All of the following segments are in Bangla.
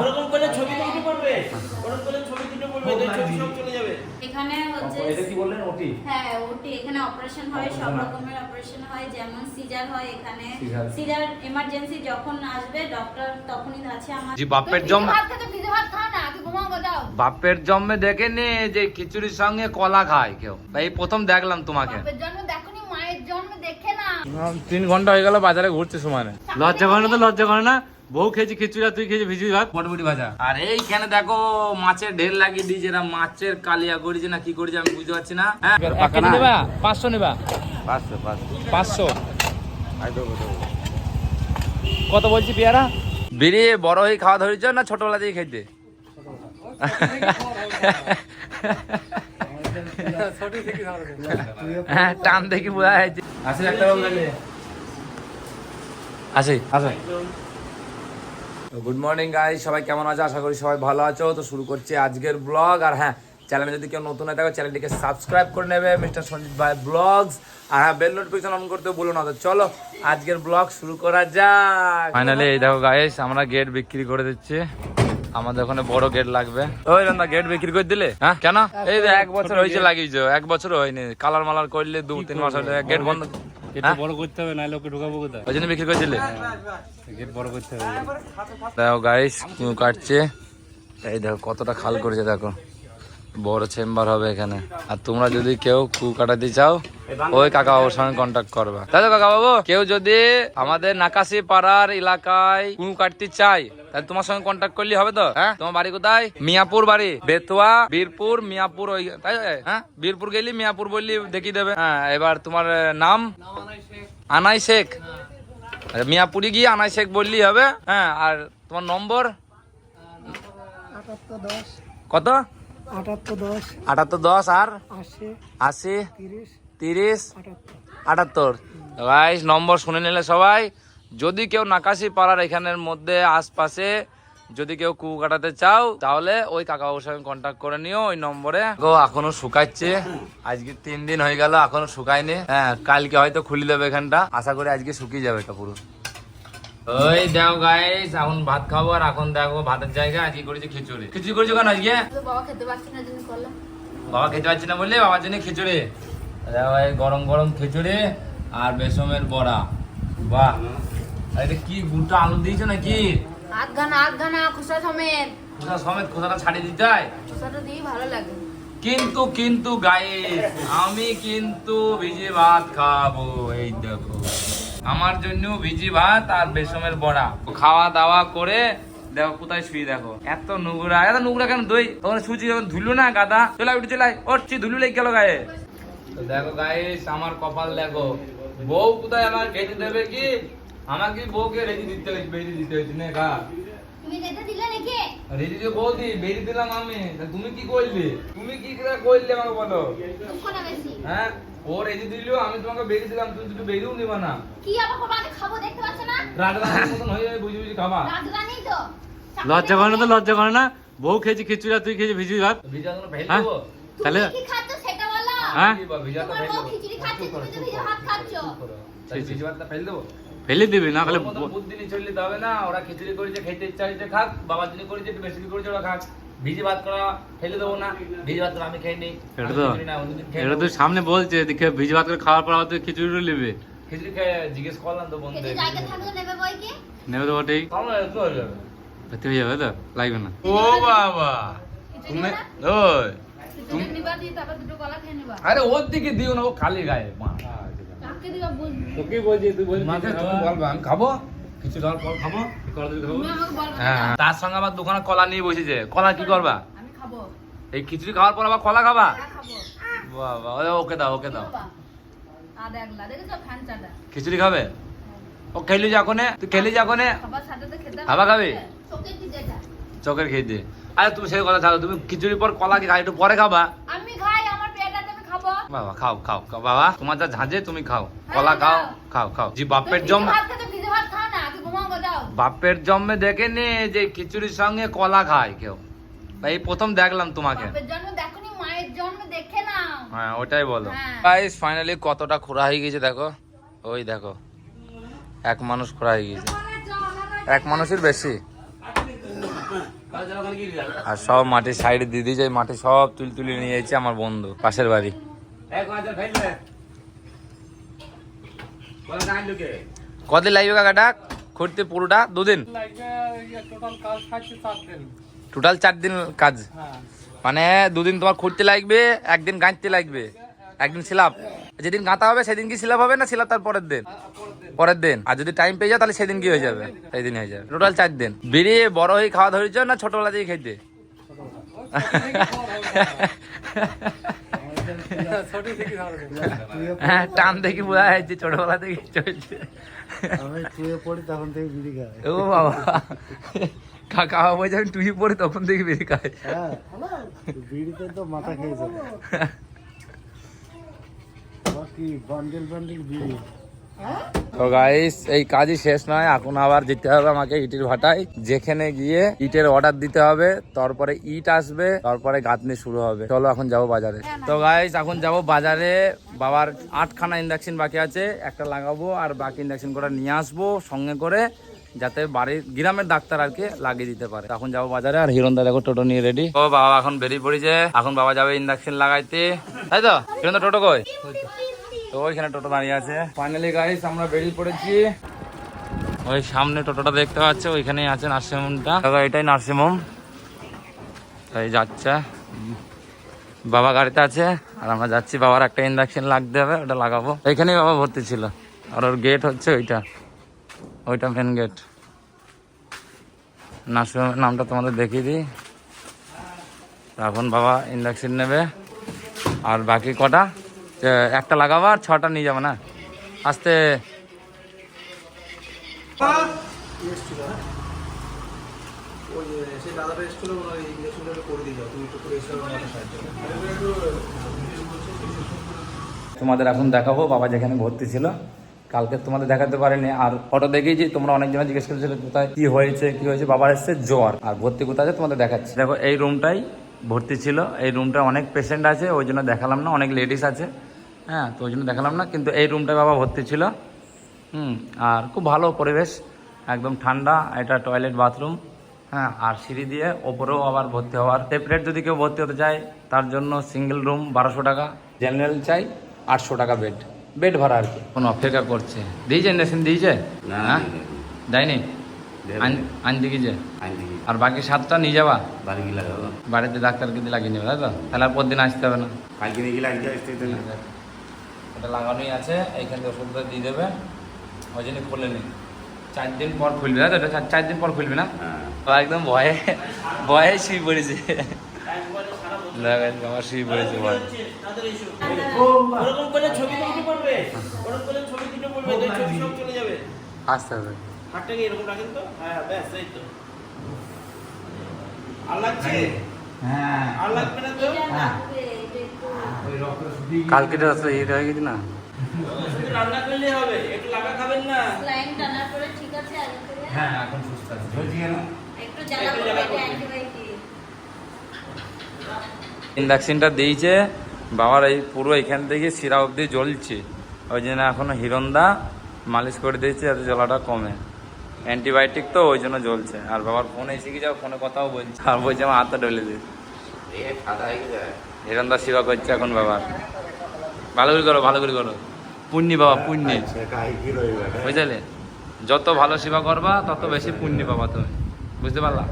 ওরকম করে ছবি তুলতে পারবে, ওরকম করে ছবি তুলতে পারবে, এই ছবি সব চলে যাবে। এখানে হচ্ছে এটা কি বললেন ওটি? হ্যাঁ ওটি, এখানে অপারেশন হয়, সব রকমের অপারেশন হয়, যেমন সিজার হয় এখানে। সিজার। সিজার এমার্জেন্সি যখন আসবে ডক্টর তখনই আছে আমার। জি বাপের জম ভাত খেতে ভিজে ভাত খাও না, তুই ঘুমাও বাজাও। বাপের জন্মে দেখেনি যে খিচুড়ির সঙ্গে কলা খায় কেউ, এই প্রথম দেখলাম তোমাকে। বাপের জন্ম দেখনি, মায়ের জন্ম দেখে না। 3 ঘন্টা হয়ে গেল বাজারে ঘুরতে সময় নেই। লজ্জা করে না তো, লজ্জা করে না? বউ খেয়েছি খিচুড়ি আর তুই খেয়েছি ভিজি ভাত বটবটি ভাজা। আর এইখানে দেখো মাছের ঢের লাগিয়ে দিয়েছে, এরা মাছের কালিয়া করেছে না কি করেছে আমি বুঝতে পারছি না। হ্যাঁ 1 কেজি নেবা? 500 নেবা? 500 কত বলছি পেয়ারা? বিড়ি বড় হয়ে খাওয়া ধরেছ না ছোটবেলা দিয়ে খেতে? হ্যাঁ টান দেখি বোঝা যাচ্ছে। আসে একটা আসে আসে। গুড মর্নিং গাইস, সবাই কেমন আছো? আশা করি সবাই ভালো আছো। তো শুরু করছি আজকের ব্লগ। আর হ্যাঁ, চ্যানেলে যদি কেউ নতুন হয়ে থাকো চ্যানেলটিকে সাবস্ক্রাইব করে নেবে, মিস্টার সঞ্জিত ভাই ব্লগস। আর হ্যাঁ, বেল নোটিফিকেশন অন করতে ভুলো না। তো চলো আজকের ব্লগ শুরু করা যাক। ফাইনালি এই দেখো গাইস, আমরা গেট বিক্রি করে দিচ্ছি। আমাদের ওখানে বড় গেট লাগবে। ওই রান্দা গেট বিক্রি করে দিলে? হ্যাঁ কেন? এই যে 1 বছর হয়েছে লাগিয়েছো, 1 বছর হয়নি। কালার মালার করলে 2-3 মাস হলে গেট বন্ধ। এটা বড় করতে হবে, নাইলে ওকে ঢুকাবো কোথায়? ওই জন্য বিক্রি করে দিলে? গেট বড় করতে হবে। দেখো গাইস কুয়ো কাটছে, এই দেখো কতটা খাল করেছে, দেখো বড় চেম্বার হবে এখানে। আর তোমরা যদি কেউ কুয়ো কাটাতে চাও ওই কাকা বাবুর সঙ্গে কন্ট্যাক্ট করবা, তাই তো কাকা বাবু? কেউ যদি আমাদের নাকাশি পাড়ার এলাকায় কুয়ো কাটতে চাই তাহলে তোমার সঙ্গে কন্ট্যাক্ট করলে হবে তো? হ্যাঁ, তোমার বাড়ি কোথায়? মিয়াপুর বাড়ি, বেতুয়া, বীরপুর, মিয়াপুর, ওই তাই? হ্যাঁ, বীরপুর গেলি মিয়াপুর বললি দেখিয়ে দেবে। হ্যাঁ, এবার তোমার নাম? আনাই শেখ। মিয়াপুরি গিয়ে আনাই শেখ বললি হবে। হ্যাঁ, আর তোমার নম্বর? 7810 কত? 7810 7810 আর 80 30 78। গাইস নম্বর শুনে নিলে সবাই। যদি কেউ নাকাশি পাড়ার এখানের মধ্যে আশপাশে যদি কেউ কুয়ো কাটাতে চাও তাহলে ওই কাকাবাবুর সঙ্গে কন্ট্যাক্ট করে নিও ওই নম্বরে। এখনো শুকাচ্ছে, আজকে 3 দিন হয়ে গেল এখনো শুকায়নি। হ্যাঁ, কালকে হয়তো খুলে দেবে এখানটা, আশা করি আজকে শুকিয়ে যাবে এটা পুরো। ওই দেখো গাইস, এখন ভাত খাবো। আর এখন দেখো ভাতের জায়গায় আজকে করেছি খিচুড়ি। খিচুড়ি করেছো কেন আজকে? বাবা খেতে পারছি না জন্য করলাম। বাবা খেতে পারছি না বললে বাবার জন্য খিচুড়ি। দেখো এই গরম গরম খিচুড়ি আর বেসমের বড়া। বাহ, এটা কি গোটা আলু দিয়েছো নাকি? আধখানা খোসা সমেত। খোসা সমেত? খোসাটা ছাড়িয়ে দিতে হয়? খোসাটা দিয়ে ভালো লাগে। কিন্তু গাইস আমি কিন্তু ভিজে ভাত খাবো। এই দেখো আমার জন্য ভিজি ভাত আর বেসমের বড়া। খাওয়া দাওয়া করে দেখো কোথায় শুয়ে, দেখো এত নোংরা কেন? দই তখন সুচি যখন ধুলো না গাদা, চলে উঠে চলে ওরছি ধুলো লেগে গেল গায়ে। তো দেখো গাইস আমার কপাল দেখো, বউ কোথায় আমার খেতে দেবে কি? আমাকে বউকে রেডি দিতে হয়েছে, বেরিয়ে দিতে হয়েছে না গা। তুমি যেতে দিলে নাকি? রেডি দিয়ে বৌদি বেরিয়ে দিলাম আমি। তুমি কি করলে? তুমি কি করে করলে আমাকে বলো? কোনটা বেশি? হ্যাঁ, ও রেডি দিল, আমি তোমাকে বেরিয়ে দিলাম, তুমি দুটো বেরিয়েও নিবা না। কি আবার কোরবানি খাবো দেখতে পাচ্ছ না? রাজরানীর মতন হয়ে যাবে, বুঝি বুঝি খাবা। রাজরানী তো। লজ্জা করে না তো, লজ্জা করে না? বউ খেয়েছি খিচুড়ি আর তুই খেয়েছি ভিজি ভাত। ভিজা তো ফেল হ্যাঁ? দেবো। তাহলে তুমি কি খাচ্ছ সেটা বলো। হ্যাঁ? ভিজা তো তোমার ফেল বউ দেবো। খিচুড়ি খাচ্ছে, তুমি তো ভিজে ভাত খাচ্ছ। তাই ভিজা ভাতটা ফেল দেবো। ফেলে দিবি না? ওর তাহলে মতন বুদ্ধি নিয়ে চললে তো হবে না। ওরা খিচুড়ি করেছে, খেতে ইচ্ছা হয়েছে খাক, বাবার জন্য করেছে একটু বেশি করেছে ওরা খাক। ভিজে ভাত করা ফেলে দেবো না, ভিজে ভাত আমি খেয়ে নিই। এটা তো এটা তুই সামনে বলছে দেখে ভিজি ভাত করে খাওয়ার পর আবার তুই খিচুড়ি নেবে। খিচুড়ি খেয়ে জিজ্ঞেস করলাম তো বন্ধু। খেতে জায়গা থাকলে নেবে বই কি? নেবে তো বটেই, হয়ে যাবে। ভর্তি হয়ে যাবে তো, লাগবে না। ও বাবা তুমি ওই তুমি নিবা দি তারপর দুটো কলা খেয়ে নিবা। আরে ওর দিকে দিও না, ও খালি গায়ে কাকে দিবা বল? তোকে বলছি, তুই বলছিস মাকে তুমি বলবা আমি খাবো, কিছু দেওয়ার পর খাবো। তুমি আমাকে বলবা। হ্যাঁ, তার সঙ্গে আবার দোকানে কলা নিয়ে বসেছে। কলা কি করবা? আমি খাবো। এই খিচুড়ি খাওয়ার পর আবার কলা খাবা? হ্যাঁ খাবো। বাবা ওকে দাও, ওকে দাও। বাবা আর একলা দেখেছো ফ্যানচাটা? খিচুড়ি খাবে? ও খেলি যখন, তুই খেলি যখন খাবার সাথে তো খেতে খাবা খাবি? চোখে কি যেটা? চকের খেতে। আরে তুমি সেই কথা ছাড়ো, তুমি খিচুড়ি পর কলা কি খাই একটু পরে খাবা? আমি খাই, আমার পেট আছে আমি খাবো। বাবা খাও খাও খাও বাবা, তোমার যা ঝাঁঝে তুমি খাও, কলা খাও, খাও খাও। জি বাপের জম ভাত খেতে ভিজে ভাত খাও না, তুই ঘুমাও বাজাও। বাপের জন্মে দেখেনি যে খিচুড়ির সঙ্গে কলা খায় কেউ, এই প্রথম দেখলাম তোমাকে। বাপের জন্ম দেখনি, মায়ের জন্ম দেখে নাও। হ্যাঁ ওটাই বলো। হ্যাঁ। গাইস ফাইনালি কতটা খোঁড়া হয়ে গেছে দেখো, ওই দেখো এক মানুষ খোঁড়া হয়ে গেছে, এক মানুষের বেশি। আর সব মাটির সাইডে দিয়ে দিয়েছে, মাটি সব তুলে নিয়ে যাচ্ছে আমার বন্ধু পাশের বাড়ি। কদিন লাগবে কাকাটা খুঁড়তে? পুরোটা 2 দিন, টোটাল 4 দিন কাজ। মানে 2 দিন তোমার খুঁড়তে লাগবে, 1 দিন গাঁথতে লাগবে, 1 দিন সিলাপ। যেদিন গাঁথা হবে সেদিন কি সিলাপ হবে না সিলাপ তার পরের দিন? পরের দিন। আর যদি টাইম পেয়ে যাও তাহলে সেদিন কি হয়ে যাবে? সেই দিন হয়ে যাবে। টোটাল 4 দিন। বেরিয়ে বড় হয়ে খাওয়া ধরেছ না ছোটবেলা থেকে খাইতে? হ্যাঁ, টান দেখি বোঝা যাচ্ছে ছোটবেলা থেকে চলছে। ও বাবা, কাকা বলছে আমি টুই পড়ি তখন থেকে বেরিয়ে খাই। বিড়িতে তো মাথা খেয়ে যাবে। কি বান্ডেল বান্ডেল বিড়ি। তো গাইস এই কাজই শেষ নয়, এখন আবার যেতে হবে আমাকে ইটের ভাটায়, যেখানে গিয়ে ইটের অর্ডার দিতে হবে, তারপরে ইট আসবে, তারপরে গাঁথনি শুরু হবে। চলো এখন যাবো বাজারে। তো গাইস এখন যাবো বাজারে, বাবার 8খানা ইন্ডাকশন বাকি আছে, একটা লাগাবো আর বাকি ইন্ডাকশন করে নিয়ে আসবো সঙ্গে করে, যাতে বাড়ির গ্রামের ডাক্তার আর কি লাগিয়ে দিতে পারে। এখন যাবো বাজারে। আর হিরণদা দেখো টোটো নিয়ে রেডি। ও বাবা এখন বেরিয়ে পড়েছে, এখন বাবা যাবে ইন্ডাকশন লাগাইতে, তাই তো? হিরণদা টোটো কই? তো ওইখানে টোটো দাঁড়িয়ে আছে। ফাইনালি গাইস আমরা বেরিয়ে পড়েছি। ওই সামনে টোটোটা দেখতে পাচ্ছে, ওইখানেই আছে নার্সিংহোমটা। এটাই নার্সিংহোম, তাই যাচ্ছে। বাবা গাড়িতে আছে আর আমরা যাচ্ছি। বাবার একটা ইন্ডাকশন লাগতে হবে, ওটা লাগাবো। এখানেই বাবা ভর্তি ছিল। আর ওর গেট হচ্ছে ওইটা মেন গেট। নার্সিংহোমের নামটা তোমাদের দেখিয়ে দিই। এখন বাবা ইন্ডাকশন নেবে, আর বাকি কটা একটা লাগাবো আর 6টা নিয়ে যাবো না আস্তে। তোমাদের এখন দেখাবো বাবা যেখানে ভর্তি ছিল, কালকে তোমাদের দেখাতে পারিনি। আর ফটো দেখেছি, তোমরা অনেকজন জিজ্ঞেস করেছিলে কোথায় কি হয়েছে। বাবার এসছে জ্বর, আর ভর্তি কোথায় আছে তোমাদের দেখাচ্ছি। দেখো এই রুমটাই ভর্তি ছিল, এই রুমটা অনেক পেশেন্ট আছে, ওই জন্য দেখালাম না, অনেক লেডিস আছে। হ্যাঁ, তো ওই জন্য দেখালাম না, কিন্তু এই রুমটায় বাবা ভর্তি ছিল। আর খুব ভালো পরিবেশ, একদম ঠান্ডা। এটা টয়লেট বাথরুম। হ্যাঁ, আর সিঁড়ি দিয়ে ওপরেও আবার ভর্তি হওয়ার সেপারেট। যদি কেউ ভর্তি হতে চায় তার জন্য সিঙ্গেল রুম 1200 টাকা, জেনারেল চাই 800 টাকা বেড ভাড়া আর কি। কোনো অপেক্ষা করছে। দিয়েছে ইন্ডাকশন দিয়েছে? হ্যাঁ, দেয়নি। আনতে গিয়েছে। আর বাকি 7টা নিয়ে যাবা বাড়িতে, ডাক্তারকে দিয়ে লাগিয়ে নেবে, তাই তো? তাহলে আর পরদিন আসতে হবে না। এটা লাগানোই আছে, এইখান থেকে ওষুধটা দিয়ে দেবে, ওই জন্য খুলে নি। 4 দিন পর খুলবে, তাই তো? এটা 4 দিন পর খুলবে না? একদম ভয়ে শুয়ে পড়েছে। আমার শুয়ে পড়েছে ভয়। ওরকম করে ছবি তুলতে পারবে, ওরকম করে ছবি তুলতে পারবে, তো ছবি সব চলে যাবে। আসতে হবে। হাতটাকে এরকম রাখেন তো। হ্যাঁ, ব্যাস এই তো। আর লাগছে? হ্যাঁ, আর লাগবে না তো? কালকে তো আসলে এটা হয়ে গেছে না, শুধু রান্না করলেই হবে, একটু লাগা খাবেন না? লাইন টানার পরে ঠিক আছে আগে থেকে। হ্যাঁ এখন সুস্থ আছে। একটু জ্বালা করবে, এটা অ্যান্টিবায়োটিক। ইন্ডাকশনটা দিয়েছে বাবার, এই পুরো এখান থেকে শিরা অবধি জ্বলছে, ওই জন্য এখনো হিরণদা মালিশ করে দিয়েছে যাতে জ্বলাটা কমে। অ্যান্টিবায়োটিক তো ওই জন্য জ্বলছে। আর বাবার ফোনে এসে গিয়ে যাও, ফোনে কথাও বলছে, আর বলছে আমার হাতটা ডলে দিয়েছে। হিরণদা সেবা করছে এখন বাবার। ভালো করে করো পুণ্যি বাবা, পুণ্যি বুঝলে? যত ভালো সেবা করবা তত বেশি পুণ্যি পাবা তুমি, বুঝতে পারলা?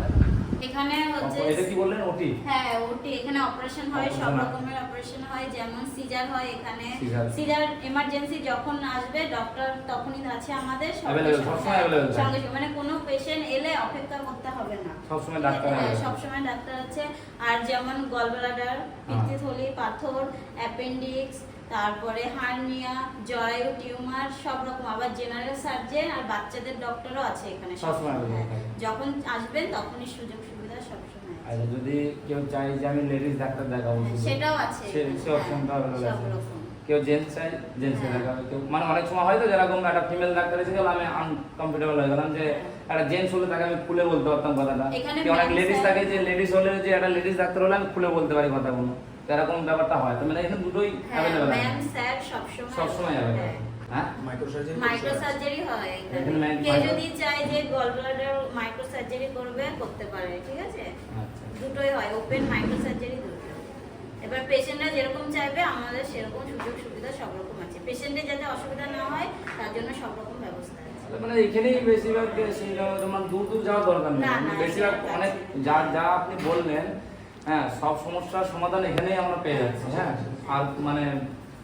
এখানে হচ্ছে এটা কি বললেন? ওটি? হ্যাঁ, ওটি। এখানে অপারেশন হয়, সব রকমের অপারেশন হয়, যেমন সিজার হয় এখানে। সিজার। সিজার এমার্জেন্সি যখন আসবে ডক্টর তখনই আছে আমাদের Available, সবসময় available থাকে। সঙ্গে মানে কোনো পেশেন্ট এলে অপেক্ষা করতে হবে না, সবসময় ডাক্তার হ্যাঁ, available। সবসময় ডাক্তার আছে। আর যেমন গলব্লাডার, পিত্তথলি, পাথর, অ্যাপেন্ডিক্স, তারপরে হার্নিয়া, জরায়ু, টিউমার, সব রকম। আবার জেনারেল সার্জন আর বাচ্চাদের ডক্টরও আছে এখানে। সবসময় available হ্যাঁ, থাকে। যখন আসবেন তখনই সুযোগ সুবিধা সবসময় আছে। আচ্ছা, যদি কেউ চাই যে আমি লেডিস ডাক্তার দেখাবো, সেটাও আছে সে এখানে, অপশনটা হ্যাঁ, available সব আছে। রকম। কেউ জেন্টস চাই জেন্টস দেখাবে, কেউ মানে অনেক সময় হয়তো যেরকম একটা ফিমেল ডাক্তার এসে গেল, আমি আনকমফোর্টেবল হয়ে গেলাম যে একটা জেন্টস হলে তাকে আমি খুলে বলতে পারতাম কথাটা। এখানে কেউ অনেক men's লেডিস এর- থাকে যে লেডিস হলে যে একটা লেডিস ডাক্তার হলে আমি খুলে বলতে পারি কথাগুলো, তো এরকম ব্যাপারটা হয়। তো মানে এখানে দুটোই হ্যাঁ, অ্যাভেলেবেল আছে, ম্যাম স্যার সবসময় সবসময় available। হ্যাঁ। হ্যাঁ মাইক্রো সার্জারি হয় এখানে। এখানে কেউ যদি চায় যে গল ব্লাডার মাইক্রো সার্জারি করবে করতে পারে, ঠিক আছে? আচ্ছা দুটোই হয়, ওপেন মাইক্রো সার্জারি দুটো। এবার পেশেন্টরা যেরকম চাইবে আমাদের সেরকম সুযোগ সুবিধা সব রকম আছে। পেশেন্টের যাতে অসুবিধা না হয় তার জন্য সব রকম ব্যবস্থা আছে। মানে এখানেই বেশিরভাগ তোমার দূর দূর যাওয়ার দরকার নেই, না, না, বেশিরভাগ সেটা অনেক যা যা আপনি বললেন, হ্যাঁ সব সমস্যার সমাধান এখানেই আমরা পেয়ে যাচ্ছি। হ্যাঁ আর মানে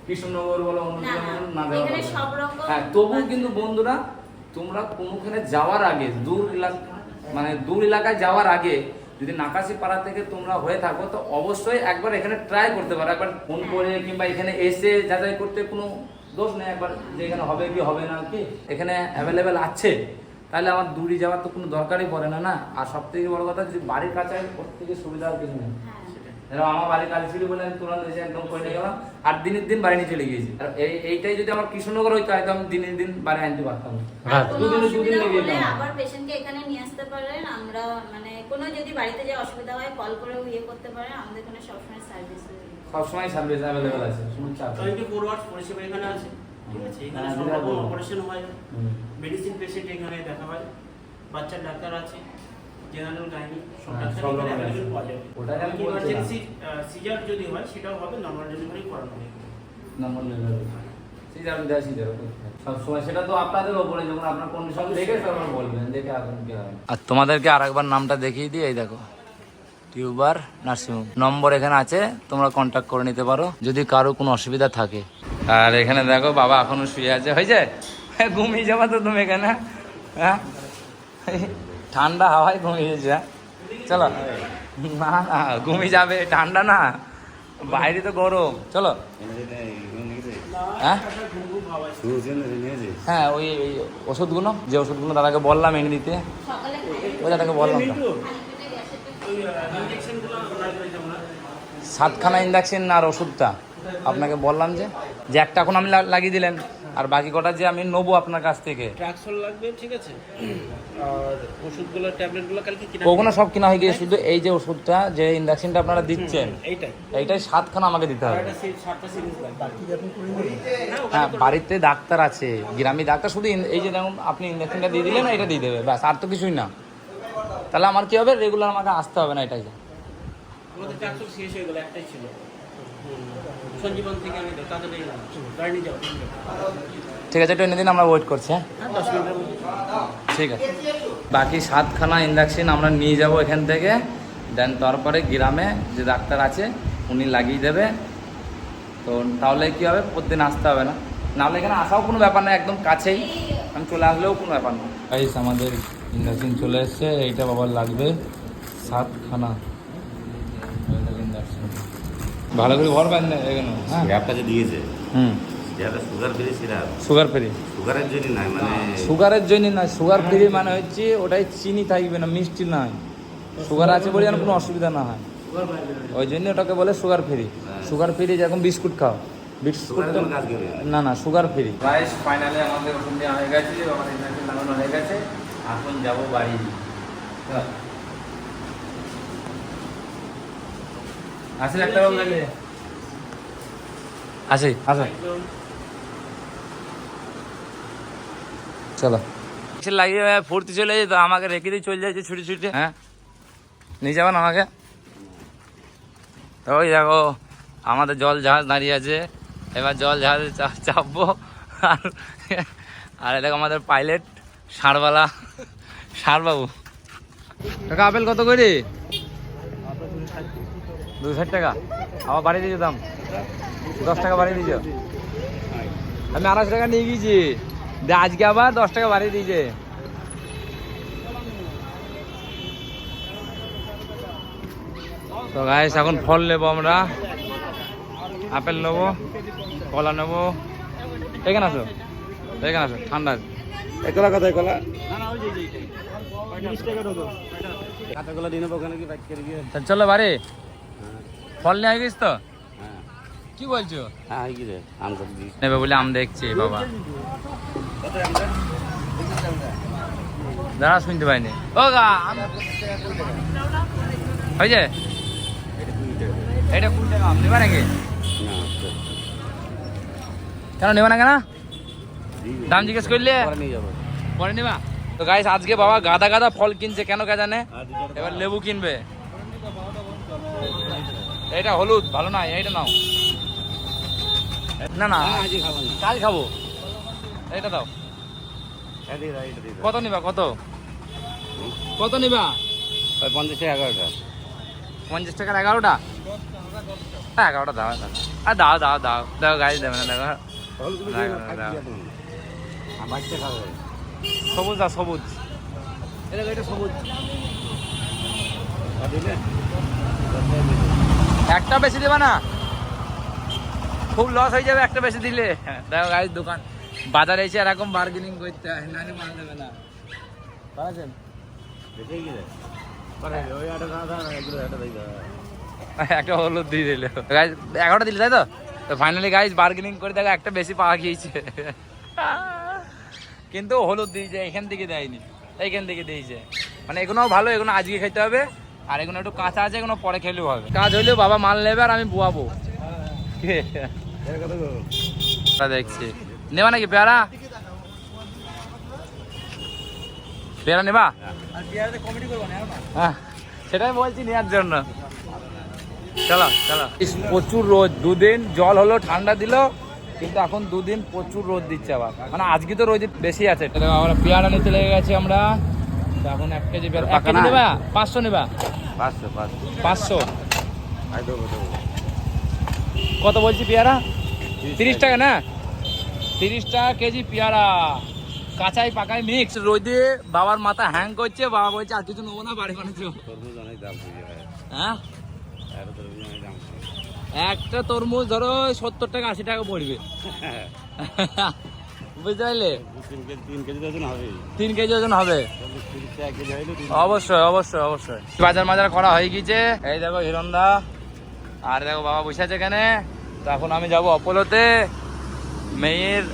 কৃষ্ণনগর বলো অন্য না, জায়গায় বলো, না, না যাওয়ার এখানে দরকার সব নেই। রকম হ্যাঁ তবুও কিন্তু বন্ধুরা তোমরা কোনোখানে যাওয়ার আগে দূর এলাকায় যাওয়ার আগে যদি নাকাশি পাড়া থেকে তোমরা হয়ে থাকো তো অবশ্যই একবার এখানে ট্রাই করতে পারো, একবার ফোন করে কিংবা এখানে এসে যাচাই করতে কোনো দোষ নেই। একবার যে এখানে হবে কি হবে না কি এখানে অ্যাভেলেবেল আছে, তাহলে আমার দূরে যাওয়ার তো কোনো দরকারই পড়ে না। না আর সব থেকে বড় কথা যদি বাড়ির কাছে ওর থেকে সুবিধা আর কিছু নেই। হ্যাঁ। এরকম আমার বাড়ির কাছে ছিল বলে আমি তুরন্ত এসে একদম করে নিয়ে গেলাম, আর দিনের দিন বাড়ি নিয়ে চলে গিয়েছি। আর এইটাই যদি আমার কৃষ্ণনগর হইতো হয়তো আমি দিনের দিন বাড়ি আনতে পারতাম না। আর কোনো দুদিন অসুবিধা লেগে হলে যেতাম। আবার পেশেন্টকে এখানে নিয়ে আসতে পারেন। আমরা মানে কোনো যদি বাড়িতে যে অসুবিধা হয় কল করেও করতে পারেন। আমাদের এখানে সবসময় সার্ভিস সবসময় সার্ভিস অ্যাভেলেবেল আছে, কোনো চাপ নেই। 24 আওয়ার্স পরিষেবা এখানে আছে, ঠিক আছে? এখানে হ্যাঁ, সব বিরাট রকম বড়। অপারেশন হয়, হুম। মেডিসিন পেশেন্ট এখানে দেখা হয়, বাচ্চার ডাক্তার আছে, জেনারেল গাইনি সব হ্যাঁ, ডাক্তার সব এখানে রকমের অ্যাভেলেবল আছে। পাওয়া যাবে। ওটাই আমি বলছিলাম। ইমার্জেন্সি সিজার যদি হয় সেটাও হবে, নর্মাল ডেলিভারি করানো হবে। নম্বর লেভেল সিজার দেয় সিজার সবসময়, সেটা তো আপনাদের ওপরে, যখন আপনার কন্ডিশন দেখে তারপর বলবেন, দেখে আপনি কি হবে। আর তোমাদেরকে আরেকবার নামটা দেখিয়ে দিই, এই দেখো টিউবার নার্সিংহোম নম্বর এখানে আছে, তোমরা কন্ট্যাক্ট করে নিতে পারো যদি কারো কোনো অসুবিধা থাকে। আর এখানে দেখো বাবা এখনো শুয়ে আছে, হয়েছে ঘুমিয়ে যাবা তো তুমি এখানে, হ্যাঁ ঠান্ডা হাওয়ায় ঘুমিয়ে যাচ্ছে। চলো না না ঘুমিয়ে যাবে, ঠান্ডা না বাইরে তো গরম, চলো। হ্যাঁ হ্যাঁ ওই ওষুধগুলো, যে ওষুধগুলো দাদাকে বললাম এনে দিতে, সকালে ওই দাদাকে বললাম তো। ওই ইনজেকশনগুলো লাগবে তোমরা। 7খানা ইঞ্জেকশন আর ওষুধটা আপনাকে বললাম যে একটা এখন আমি লাগিয়ে দিলেন, আর বাকি কটা যে আমি নেবো আপনার কাছ থেকে ট্রাক্সল লাগবে, ঠিক আছে? আর ওষুধগুলো ট্যাবলেটগুলো কালকে কিনা ওগুলো সব কিনা হয়ে গিয়ে, শুধু এই যে ওষুধটা যে ইঞ্জেকশনটা আপনারা দিচ্ছেন এইটাই 7খানা আমাকে দিতে হবে। একটা 7টা সিরিজ লাগবে। হ্যাঁ বাড়িতে ডাক্তার আছে, গ্রামে ডাক্তার, শুধু এই যে দেখুন আপনি ইঞ্জেকশনটা দিয়ে দিলেন, এটা দিয়ে দেবে ব্যাস, আর তো কিছুই না। তাহলে আমার কি হবে, রেগুলার আমাকে আসতে হবে না, এটাই। আমাদের ট্রাক্সল শেষ হয়ে গেল, একটাই ছিল। সঞ্জীবন থেকে আমি তাড়াতাড়ি গাড়ি নিয়ে যাও। ঠিক আছে, একটু এনে দিন, আমরা ওয়েট করছি। হ্যাঁ 10 মিনিটের মধ্যে। ঠিক আছে, বাকি 7খানা ইঞ্জেকশন আমরা নিয়ে যাব এখান থেকে, দেন তারপরে গ্রামে যে ডাক্তার আছে উনি লাগিয়ে দেবে। তো তাহলে কী হবে, প্রতিদিন আসতে হবে না, নাহলে এখানে আসাও কোনো ব্যাপার না, একদম কাছেই, আমি চলে আসলেও কোনো ব্যাপার না। গাইস আমাদের ইঞ্জেকশন চলে এসছে, এইটা বাবার লাগবে 7খানা ইঞ্জেকশন। ভালো করে ভর পান না এখানে, হ্যাঁ সিরাপটা যে দিয়েছে হুম যেটা sugar free syrup, sugar free, সুগারের জন্য নয়, মানে সুগারের জন্য না, সুগার ফ্রি মানে হচ্ছে ওটাই চিনি থাকবে না, মিষ্টি নয়, সুগার আছে বলে যেন কোনো অসুবিধা না হয়, ওই জন্য ওটাকে বলে সুগার ফ্রি। সুগার ফ্রি যেরকম বিস্কুট খাও, বিস্কুট সুগারের কোনো কাজ করবে না। না সুগার ফ্রি। প্রাইস ফাইনালি আমাদের ওষুধ দেওয়া হয়ে গেছে, আমার ইঞ্জেকশন লাগানো হয়ে গেছে, এখন যাব বাড়ি। আসলে একটা রোগ লাগে, আসি আসো চলো। লাগিয়ে ফুর্তি চলে যেত, আমাকে রেখে দিয়ে চলে যাচ্ছে ছুটি ছুটি। হ্যাঁ নিয়ে যাবেন আমাকে, ওই দেখো আমাদের জল জাহাজ দাঁড়িয়ে আছে, এবার জল জাহাজে চাপবো। আর দেখো আমাদের পাইলট ষাঁড়বালা, ষাঁড়বাবু। টাকা আপেল কত করে? 260 টাকা। আবার বাড়িয়ে দিয়ে যেতাম, 10 টাকা বাড়িয়ে দিয়েছ। আমি 250 টাকা নিয়ে গিয়েছি, আজকে আবার 10 টাকা বাড়িয়ে দিয়েছে। তো গাইস এখন ফল নেবো আমরা, আপেল নেবো, কলা নেবো। এখানে আসো, এখানে আসো, ঠান্ডা কলা কোথায় কলা? কাঁচা কলা দিয়ে নেবো ওখানে কি বাইক করে গিয়ে। চলো বাড়ি, ফল নিয়ে গেছিস তো? কি বলছো? হ্যাঁ কি রে আম সবজি নেবে বলে আম দেখছি বাবা, দাঁড়া শুনতে পাইনি। ও গা হয়েছে, এটা 20 টাকা আম নেবা নাকি? কেন নেবা না কেন? দাম জিজ্ঞেস করলে পরে নিয়ে যাবো। পরে নিবা? তো গাইস আজকে বাবা গাদা গাদা ফল কিনছে, কেন কে জানে। এবার লেবু কিনবে। এটা হলুদ ভালো না, এইটা নাও। না না আজকে খাবো না। কাল খাবো। এটা দাও। কত নিবা? কত কত নিবা? 50 টাকা 11টা। 50 টাকার 11টা? 11টা দাও। আর দাও দাও দাও দাও গাইস, দেবে না দেখো। ফলগুলো না, দিয়ে না, খাই না। দিয়ে দেবো। আর বাচ্চা খাবে। সবুজ দাও, সবুজ। এটা সবুজ। আর দিলে? একটা বেশি দেবা না, খুব লস হয়ে যাবে একটা বেশি দিলে। দেখো গাইস দোকান বাজারে এসে এরকম বার্গেনিং করতে হয়, নাহলে মাল দেবে না। বুঝছেন? দেখে গিয়ে পরে ওই 8 টাকা এগুলো 8 টাকা দিই। একটা হলুদ দিয়ে দিল গাইস, 11টা দিলে তাই তো। তো ফাইনালি গাইস বার্গেনিং করে দেখো একটা বেশি পাওয়া গিয়েছে, কিন্তু হলুদ দিয়েছে, এখান থেকে দেয়নি, এইখান থেকে দিয়েছে। মানে এগুলো ভালো, এগুলো আজকে খেতে হবে। আর এগুলো একটু কাঁচা আছে, এগুলো পরে খেলেও হবে। কাজ হইলেও বাবা মাল নেবে আর আমি বুয়াবো। এর কত গো? তা দেখছি নেবা নাকি পেয়ারা? পেয়ারা নেবা? হ্যাঁ সেটাই বলছি নেওয়ার জন্য। চলো চলো। প্রচুর রোদ, দুদিন জল হলো ঠান্ডা দিল, কিন্তু এখন দুদিন প্রচুর রোদ দিচ্ছে আবার। মানে আজকে তো রোদ বেশি আছে। আমরা পেয়ারা নিতে লেগে গেছি আমরা। তো এখন 1 কেজি পেয়ারা, 1 কেজি নেবা? 500 নেবা? 500 500 আই দেবো দেবো। কত বলছি পেয়ারা? 30 টাকা না? 30 টাকা কেজি পেয়ারা, কাঁচাই পাকাই মিক্স। রোদে বাবার মাথা হ্যাং করছে, বাবা বলছে আর কিছু নেবো না, বাড়ি বানাচ্ছো। তরমুজ অনেক দাম হয়ে যায়। হ্যাঁ আর তরমুজ অনেক দাম হয়। একটা তরমুজ ধরো 70 টাকা 80 টাকা পড়বে, বুঝতে পারলে? 3 কেজি ওজন হবে। 3 কেজি ওজন হবে 30 টাকা কেজি হইলো। অবশ্যই অবশ্যই অবশ্যই। বাজার মাজার করা হয়ে গিয়েছে। এই দেখো হিরণদা আর দেখো বাবা বসে আছে এখানে। তো এখন আমি যাবো অপোলোতে, মেয়ের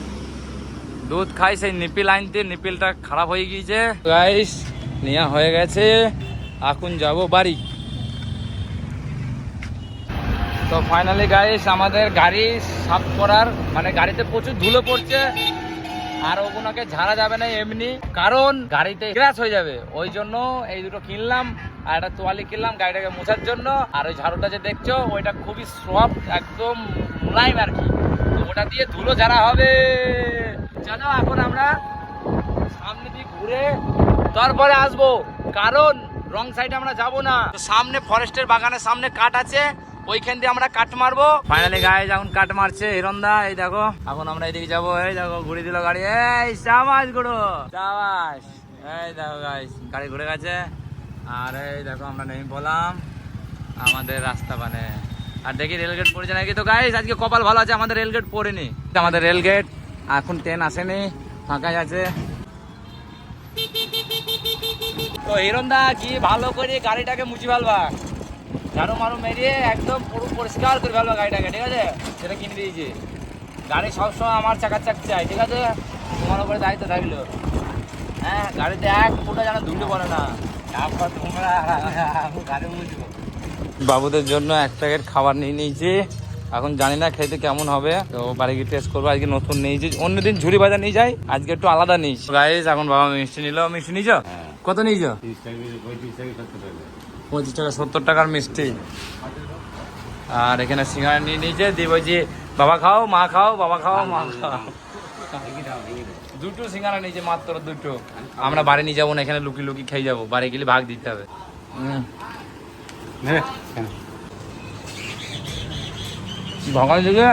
দুধ খাই, সেই নিপিল আনতে। নিপিলটা খারাপ হয়ে গিয়েছে গাইস, নেওয়া হয়ে গেছে। এখন যাব বাড়ি। তো ফাইনালি গাইস আমাদের গাড়ি সাফ করার, মানে গাড়িতে প্রচুর ধুলো পড়ছে, আর ওগুলোকে ঝাড়া যাবে না এমনি, কারণ গাড়িতে ক্র্যাশ হয়ে যাবে। ওই জন্য এই দুটো কিনলাম, আর একটা তোয়ালি কিনলাম গাড়িটাকে মোছার জন্য। আর ওই ঝাড়ুটা যে দেখছো ওইটা খুবই সফট, একদম মোলায়েম আর কি। তো ওটা দিয়ে ধুলো ঝাড়া হবে। চলো এখন আমরা সামনে দিয়ে ঘুরে তারপরে আসবো, কারণ রং সাইডে আমরা যাব না। সামনে ফরেস্টের বাগানের সামনে কাট আছে, ওইখান দিয়ে আমরা কাট মারবো। ফাইনালি গাইস এখন কাট মারছে হিরণদা। এই দেখো এখন আমরা এইদিকে যাবো। এই দেখো ঘুরে দিল গাড়ি। এই সাবাস গুড়ো সাবাস। এই দেখো গাইস গাড়ি ঘুরে গেছে। আর এই দেখো আমরা নেমে পড়লাম আমাদের রাস্তা মানে। আর দেখি রেলগেট পড়েছে নাকি। তো গাইস আজকে কপাল ভালো আছে, আমাদের রেলগেট পড়েনি। আমাদের রেলগেট এখন ট্রেন আসেনি, ফাঁকাই আছে। তো হিরণদা কি ভালো করে গাড়িটাকে মুছি ফেলবা, ঝাড়ু মারু মেরিয়ে একদম পুরো পরিষ্কার করে ফেলবা গাড়িটাকে, ঠিক আছে? সেটা কিনে দিয়েছি। গাড়ি সবসময় আমার চাকাচাক চাই, ঠিক আছে? তোমার উপরে দায়িত্ব থাকলো। হ্যাঁ গাড়িতে এক ফুটা যেন ধুলো পড়ে না। তোমরা গাড়ি মুছবো। বাবুদের জন্য 1 প্যাকেট খাবার নিয়ে নিয়েছি। এখন জানি না খেতে কেমন হবে, তো বাড়ি গিয়ে টেস্ট করবো। আজকে নতুন নিয়েছি, অন্যদিন ঝুড়ি ভাজা নিয়ে যাই, আজকে একটু আলাদা নিয়েছি। গাইস এখন বাবা মিষ্টি নিল। মিষ্টি নিয়েছ? কত নিয়েছ? 30 টাকা 35 টাকা 70 টাকা। 25 টাকা 70 টাকার মিষ্টি। আর এখানে সিঙ্গারা নিয়ে নিয়েছে। দিয়ে বলছি বাবা খাও মা খাও, বাবা খাও মা খাও। দুটো সিঙ্গারা নিয়েছে, মাত্র দুটো। আমরা বাড়ি নিয়ে যাবো না, এখানে লুকি লুকি খেয়ে যাবো, বাড়ি গেলে ভাগ দিতে হবে। ভগবান দিকে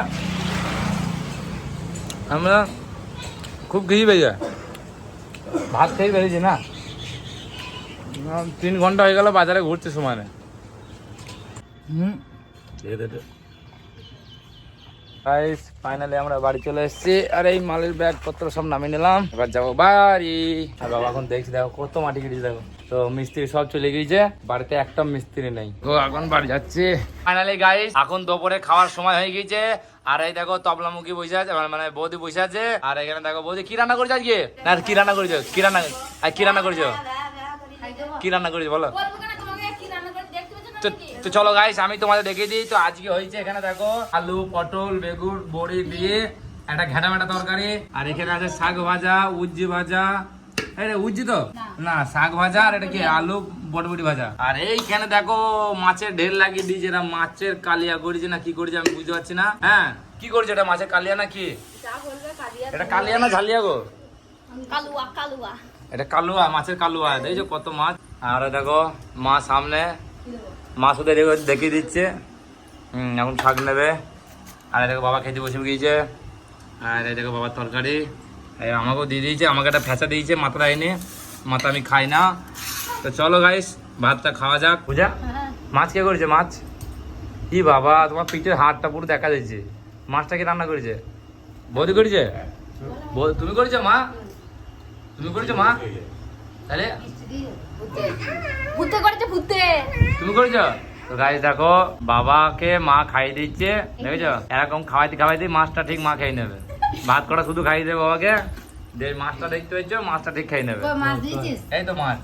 আমরা খুব খেয়ে পেয়ে ভাত খেয়ে বেরিয়েছি না। 3 ঘন্টা হয়ে গেল বাজারে ঘুরতে সময় নেই। ফাইনালি আমরা বাড়ি চলে এসেছি। আর এই মালের ব্যাগপত্র সব নামিয়ে নিলাম, এবার যাবো বাড়ি। আর বাবা এখন দেখছি দেখো কত মাটি কেটেছে দেখো। তো মিস্ত্রি সব চলে গিয়েছে, বাড়িতে একটা মিস্ত্রি নেই। তো এখন বাড়ি যাচ্ছি। ফাইনালি গাইস এখন দুপুরে খাওয়ার সময় হয়ে গিয়েছে। আর এই দেখো তবলামুখী বসে আছে, মানে বৌদি বসে আছে। আর এখানে দেখো বৌদি কি রান্না করেছে আজকে। না কি রান্না করেছো, কি রান্না কি রান্না করেছো, কি রান্না করেছো বলো। তো চলো গাইস আমি তোমাদের দেখিয়ে দিই। তো আজকে হয়েছে এখানে দেখো আলু পটল বেগুন বড়ি দিয়ে একটা ঘেটা মেটা তরকারি, আর এখানে আছে শাক ভাজা, উজ্জি ভাজা, এই রে উজ্জি তো না, শাক ভাজা, আর এটা কি আলু বটবটি ভাজা। আর এইখানে দেখো মাছের ঢের লাগিয়ে দিয়েছে, এটা মাছের কালিয়া করেছে না কি করেছে আমি বুঝতে পারছি না। হ্যাঁ কি করছে এটা, মাছের কালিয়া না কি? এটা কালিয়া না ঝালিয়া গো? কালুয়া কালুয়া। এটা কালুয়া, মাছের কালুয়া। দেখছো কত মাছ। আর দেখো মা সামনে মাছ ওদের দেখিয়ে দিচ্ছে। এখন শাক নেবে। আর দেখো বাবা খেতে বসে গিয়েছে। আর এই দেখো বাবার তরকারি আমাকেও দিয়ে দিয়েছে, আমাকে একটা ফেঁচা দিয়েছে মাথা এনে, মাথা আমি খাই না। তো চলো গাইস ভাতটা খাওয়া যাক। পূজা মাছ কে করেছে? মাছ কি বাবা, তোমার পিঠের হাড়টা পুরো দেখা যাচ্ছে। মাছটা কি রান্না করেছে? বৌদি করেছে? তুমি করেছো মা? তুমি করেছো মা? তাহলে ভূতে করেছে ভূতে। তুমি করেছো? তো গাইস দেখো বাবাকে মা খাইয়ে দিচ্ছে, দেখেছো? এরকম খাওয়াইতে খাওয়াইতে মাছটা ঠিক মা খেয়ে নেবে। ভাত করা শুধু খাইয়ে দেবে বাবাকে, যে মাছটা দেখতে পাচ্ছ মাছটা ঠিক খেয়ে নেবে। এই তো মাছ,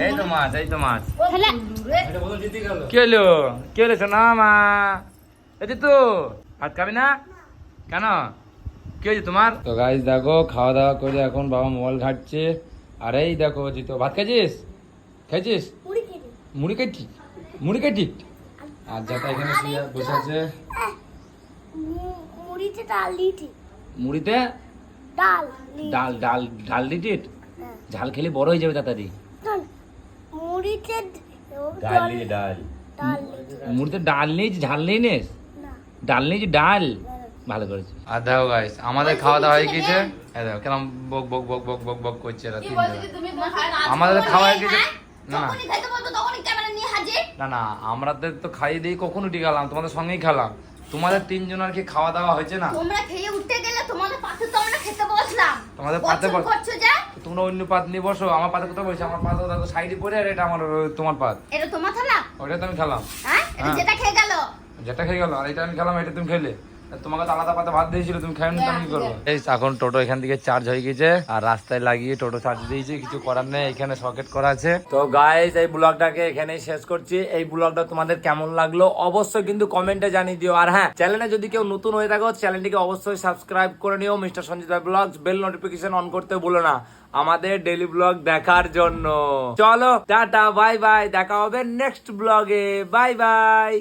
এই তো মাছ, এই তো মাছ। কি হলো? কি হলো সোনা মা? এই তো ভাত খাবি না কেন? কি হয়েছে তোমার? তো গাইস দেখো খাওয়া দাওয়া করে এখন বাবা মোবাইল ঘাটছে। আর এই দেখো জিতো ভাত খেয়েছিস? খেয়েছিস? মুড়ি খাইছি, মুড়ি খাইছি। আর যাতা এখানে শুয়ে বসে আছে। মুড়িতে ডাল দিয়েছি। মুড়িতে ডাল ডাল ডাল ডাল দিচ্ছিস? ঝাল খেলে বড় হয়ে যাবে তাড়াতাড়ি। মুড়িতে ডাল দিয়ে ডাল। ডাল মুড়িতে ডাল নেই, ঝাল নেই নিস? না ডাল নেই, ডাল। ভালো করেছে। আর দেখো গাইস আমাদের খাওয়া দাওয়া হয়ে গেছে। এই দেখো কেমন বক বক বক বক বক বক করছে এরা তিনজন। আমাদের খাওয়া হয়ে গেছে। না না না না, আমরা তো খাইয়ে দিয়ে কখন উঠে গেলাম, তোমাদের সঙ্গেই খেলাম। তোমাদের তিনজন আর কি খাওয়া দাওয়া হয়েছে না? তোমরা খেয়ে উঠতে গেলে তোমাদের পাতে তো আমরা খেতে বসলাম। তোমাদের পাতে করছো যা। তোমরা অন্য পাত নিয়ে বসো, আমার পাতে কোথাও বসে? আমার পাতে দেখো সাইডে পড়ে, আর এটা আমার তোমার পাত। এটা তোমার থালা? ওটা তো আমি খেলাম। হ্যাঁ এটা হ্যাঁ। যেটা খেয়ে গেল। যেটা খেয়ে গেল, আর এটা আমি খেলাম, এটা তুমি খেলে। তোমাকে তো আলাদা পাতে ভাত দিয়েছিল, তুমি খাই নি, আমি কি করবো? এখন টোটো এখান থেকে চার্জ হয়ে গেছে, আর রাস্তায় লাগিয়ে টোটো চার্জ দিয়েছি, কিছু করার নেই, এখানে সকেট করা আছে। তো গাইস এই ব্লগটাকে এখানেই শেষ করছি। এই ব্লগটা তোমাদের কেমন লাগলো অবশ্যই কিন্তু কমেন্টে জানিয়ে দিও। আর হ্যাঁ, চ্যানেলে যদি কেউ নতুন হয়ে থাকো চ্যানেলটিকে অবশ্যই সাবস্ক্রাইব করে নিও, মিস্টার সঞ্জিত ভাই ব্লগস। বেল নোটিফিকেশন অন করতে ভুলো না আমাদের ডেইলি ব্লগ দেখার জন্য। চলো টাটা বাই বাই, দেখা হবে নেক্সট ব্লগে। Bye bye.